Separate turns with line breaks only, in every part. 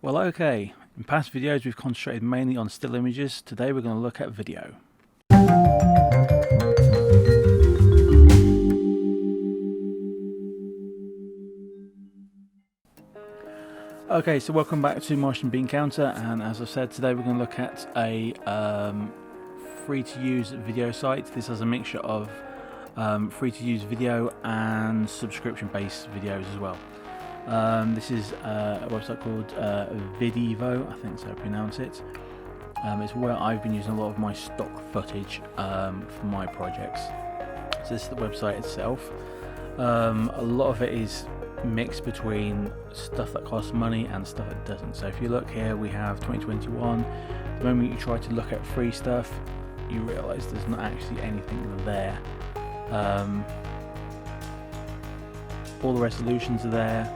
Well, okay, in past videos we've concentrated mainly on still images. Today we're going to look at video. Okay, so welcome back to Martian-Bean-Counter, and as I've said, today we're going to look at a free-to-use video site. This has a mixture of free-to-use video and subscription-based videos as well. This is a website called Videvo, I think so I pronounce it. It's where I've been using a lot of my stock footage for my projects. So this is the website itself. A lot of it is mixed between stuff that costs money and stuff that doesn't. So if you look here, we have 2021. The moment you try to look at free stuff, you realise there's not actually anything there. All the resolutions are there,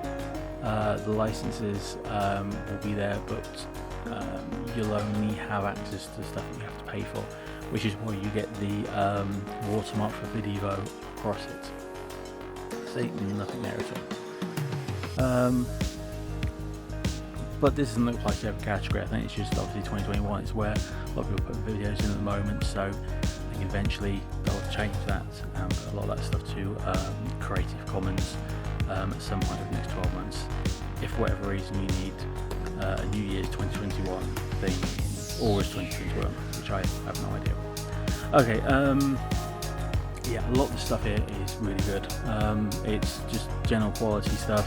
the licenses will be there, but you'll only have access to stuff that you have to pay for, which is why you get the watermark for Videvo across it. See, nothing there at all. But this doesn't look like you have a category. I think it's just obviously 2021. It's where a lot of people put videos in at the moment, so I think eventually they'll change that and put a lot of that stuff to Creative Commons at some point over the next 12 months. If for whatever reason you need a New Year's 2021 thing in August 2021, which I have no idea. Okay, yeah, a lot of the stuff here is really good. It's just general quality stuff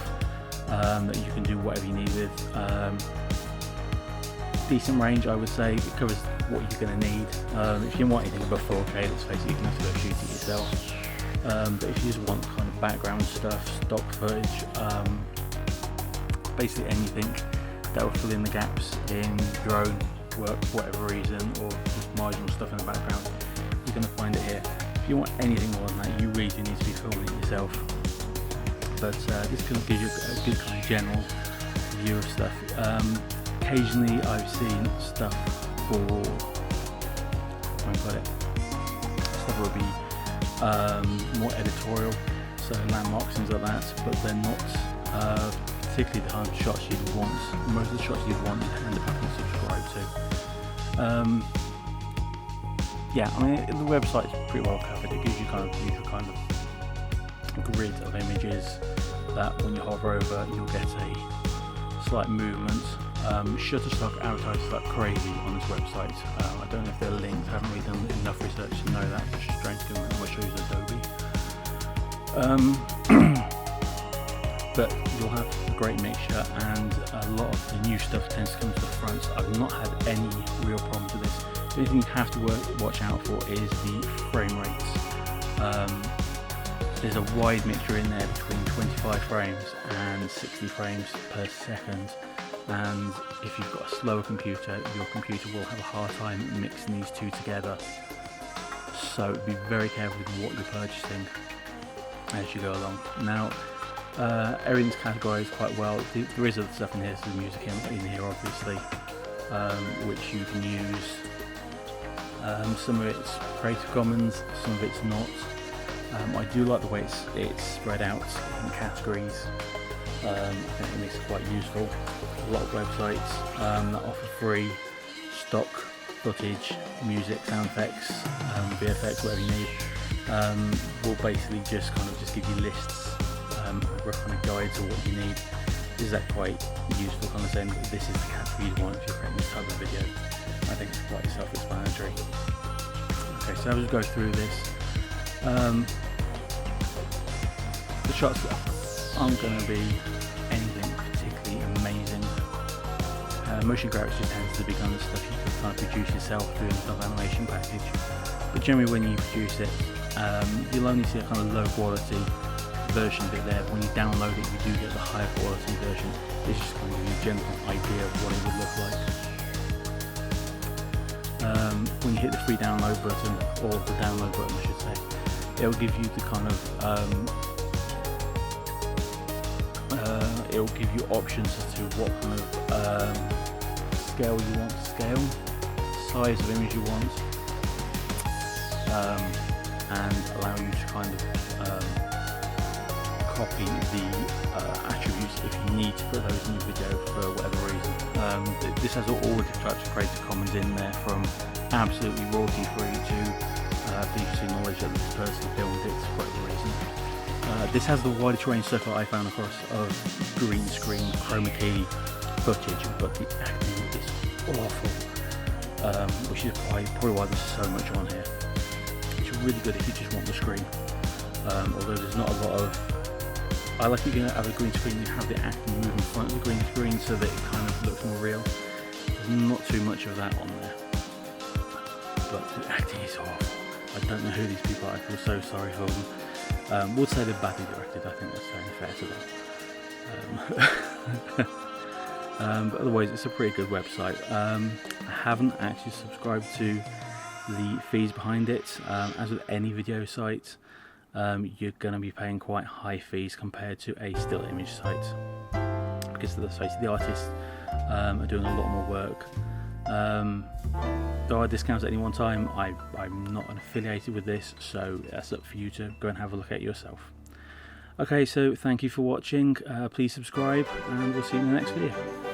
that you can do whatever you need with. Decent range, I would say. It covers what you're going to need. If you want anything above 4K, let's face it, you're going to have to go shoot it yourself. But if you just want kind of background stuff, stock footage, basically anything that will fill in the gaps in your own work for whatever reason, or just marginal stuff in the background, you're going to find it here. If you want anything more than that, you really do need to be filming it yourself. But this kind of gives you a good kind of general view of stuff. Occasionally I've seen stuff for, how can I put it, stuff will be more editorial, so landmarks, things like that, but they're not particularly the kind of shots you'd want. Most of the shots you'd want you'd end up having to subscribe to. Yeah, I mean, the website's pretty well covered. It gives you kind of usual kind of grid of images that when you hover over, you'll get a slight movement. Shutterstock advertises like crazy on this website. I don't know if they're linked. I haven't really done enough research to know that, which is strange given that I shows Adobe. But you'll have a great mixture, and a lot of the new stuff tends to come to the front. I've not had any real problems with this. The only thing you have to watch out for is the frame rates. There's a wide mixture in there between 25 frames and 60 frames per second, and if you've got a slower computer, your computer will have a hard time mixing these two together. So be very careful with what you're purchasing as you go along. Now, everything's categorized quite well. There is other stuff in here, so the music in here obviously, which you can use. Some of it's Creative Commons, some of it's not. I do like the way it's spread out in categories. I think it makes it quite useful. A lot of websites that offer free stock footage, music, sound effects, VFX, whatever you need, will basically just give you lists, rough kind of guides of what you need. This is quite useful, kind of saying this is the category you want if you're creating this type of video. I think it's quite self-explanatory. Okay, so I'll just go through this. The shots aren't going to be anything particularly amazing. Motion graphics just tends to be kind of stuff you can kind of produce yourself through a kind of animation package. But generally when you produce it, you'll only see a kind of low quality version of it there. When you download it, you do get the higher quality version. This just kind of gives you a general idea of what it would look like. When you hit the free download button, or the download button I should say, it will give you the kind of it will give you options as to what kind of scale you want to scale, size of image you want, and allow you to kind of copy the attributes if you need to put those in your video for whatever reason. This has all the types of Creative Commons in there, from absolutely royalty free to BBC knowledge that this person filmed it for whatever reason. This has the widest range so far I found across of green screen chroma key footage, but the acting is awful, which is probably why there's so much on here. It's really good if you just want the screen, although there's not a lot of... I like it, you have a green screen, you have the acting move in front of the green screen so that it kind of looks more real. There's not too much of that on there, but the acting is awful. I don't know who these people are. I feel so sorry for them. We'll say they're badly directed. I think that's fair to them. But otherwise, it's a pretty good website. I haven't actually subscribed to the fees behind it. As with any video site, you're going to be paying quite high fees compared to a still image site, because let's face it, the artists are doing a lot more work. There are discounts at any one time. I'm not affiliated with this, so that's up for you to go and have a look at yourself. Okay, so thank you for watching. Please subscribe, and we'll see you in the next video.